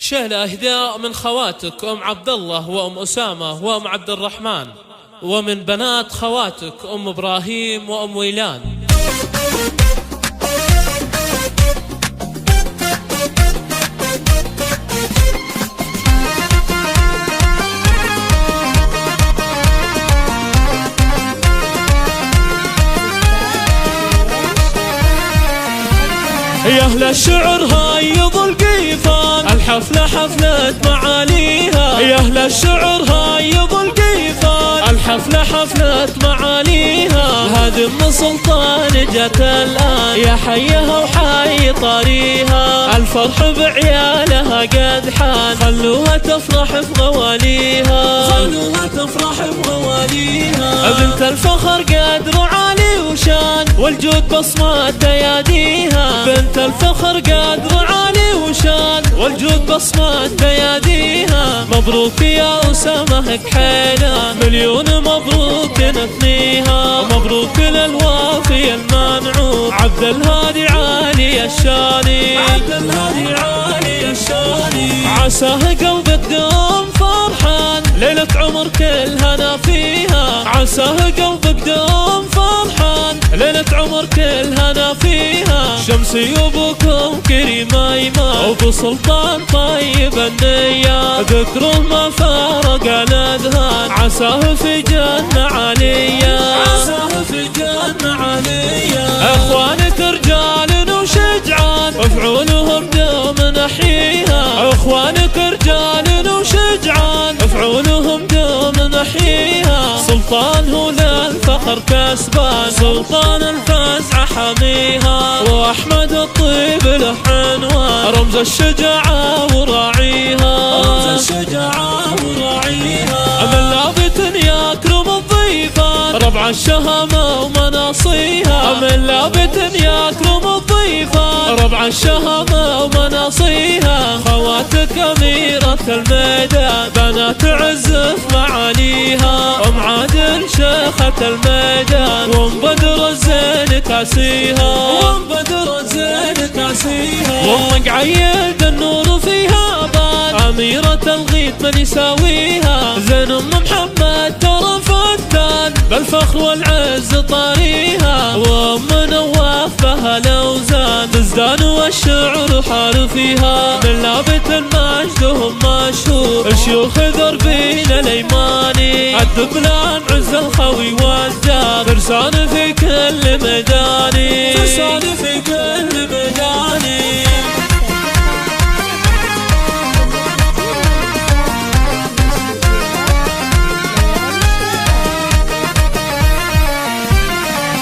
شهلة إهداء من خواتك أم عبد الله وأم أسامة وأم عبد الرحمن، ومن بنات خواتك أم إبراهيم وأم ويلان. يا أهل الشعر هايض القيفان، الحفلة حفلة معاليها. يا أهل الشعر هايض القيفان، الحفلة حفلة معاليها. هذه ام سلطان جت الآن، يا حيها وحي طريها. الفرح بعيالها قد حان، خلوها تفرح بغواليها، خلوها تفرح بغواليها. بنت الفخر قدر عالي وشان، والجود بصمات اياديها. بنت الفخر قدر عالي وشان، والجود بصمات بياديها. مبروك يا أسامة كحيلة، مليون مبروك نثنيها. مبروك للوافي المنعوم عبد الهادي عالي الشاني، عبد الهادي عالي الشاني. عساه قلبك دوم فرحان، ليلة عمر كل هنا فيها. عساه قلبك دوم فرحان، ليلة عمر كل هنا فيها. شمسي وابوكم كريم ايمن، وابو سلطان طيب النية. ذكره ما فارق الاذهان، عساه في جنة عالية، عساه في جنة عالية. اخوانك رجال وشجعان، وفعولهم دوم نحيها. اخوانك رجال وشجعان، وفعولهم دوم نحيها. سلطان هو للفخر كسبان، سلطان الفزع حميها. واحمد الطيب له عنوان، رمز الشجاعة وراعيها، رمز الشجاعة وراعيها. من لابت يكرم الضيفان، ربع الشهامة ومناصيها. من لابت يكرم الضيفان، ربع الشهامة ومناصيها. خواتك أميرة الميدان، بنات عزف معاليها. أم عادل شيخة الميدان، وأم بدر الزين كاسيها، وأم بدر الزين كاسيها. وأم قعيد النور فيها بان، أميرة الغيث من يساويها. زين أم محمد ترى فتان، بالفخر والعز طاريها. وأم نواف بها الأوزان، تزدان والشعر حار فيها. من لابت المجد هم مشهور، شيوخ دربين الأيماني. الدبلان عز الخوي والجار، فرسان في كل ميداني، فرسان في كل ميداني.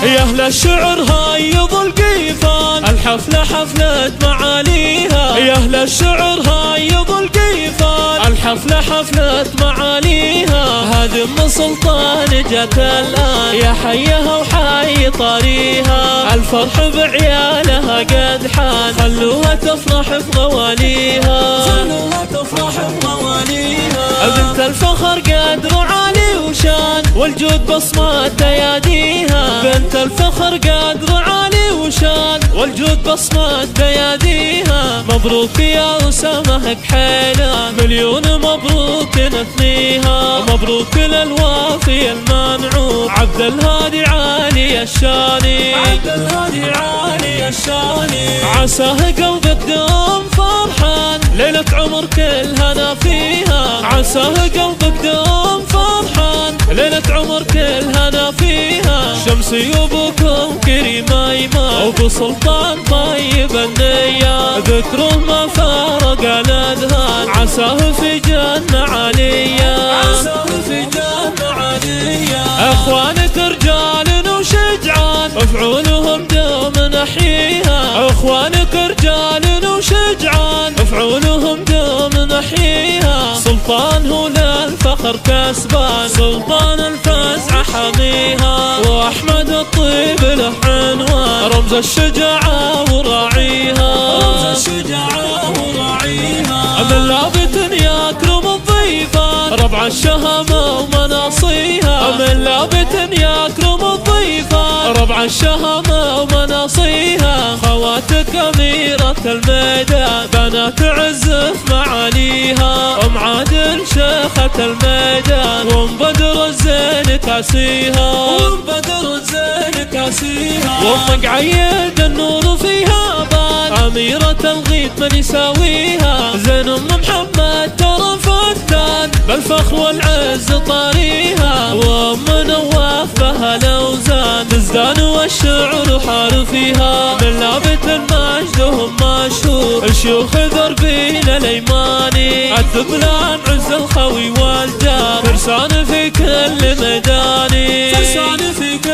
يا أهل الشعر هايض القيفان، الحفلة حفلة معاليها. يا أهل الشعر هايض القيفان، الحفلة حفلة معاليها. هذه ام سلطان جت الآن، يا حيها وحي طريها. الفرح بعيالها قد حان، خلوها تفرح بغواليها، خلوها تفرح بغواليها. بنت الفخر قدر عالي وشان، والجود بصمات اياديها. بنت الفخر قدر عالي وشان، والجود بصمات بياديها. مبروك يا أسامة كحيلة، مليون مبروك نثنيها. مبروك للوافي المنعوم عبد الهادي عالي الشاني، عبد الهادي عالي الشاني. عساه قلبك دوم فرحان، ليلة عمر كل هنا فيها. عساه قلبك دوم فرحان، ليلة عمر كل هنا فيها. شمسي وابوكم كريم ايمن، وابو سلطان طيب النية. ذكره ما فارق الاذهان، عساه في جنة عالية، عساه في جنة عالية. اخوانك رجال وشجعان، وفعولهم دوم نحيها. اخوانك رجال وشجعان، وفعولهم دوم نحيها. سلطان هو للفخر كسبان، سلطان الفزع حميها. واحمد الطيب له عنوان، رمز الشجاعة وراعيها، رمز الشجاعة وراعيها. من لابت يكرم الضيفان، ربع الشهامة ومناصيها. من لابت يكرم الضيفان، ربع الشهامة ومناصيها. خواتك أميرة الميدان، بنات عزف معاليها. الميدان، وام بدر الزين كاسيها، وام بدر الزين كاسيها، وام قعيد النور فيها بان، أميرة الغيث من يساويها، زين ام محمد ترى فتان، بالفخر والعز طاريها، وام نواف بها الاوزان، تزدان والشعر حار فيها، من لابت المجد وهم مشهور، الشيوخ ذربين الايماني، عالذبلان عز الخوي والجار، فرسان في كل ميداني، فرسان في كل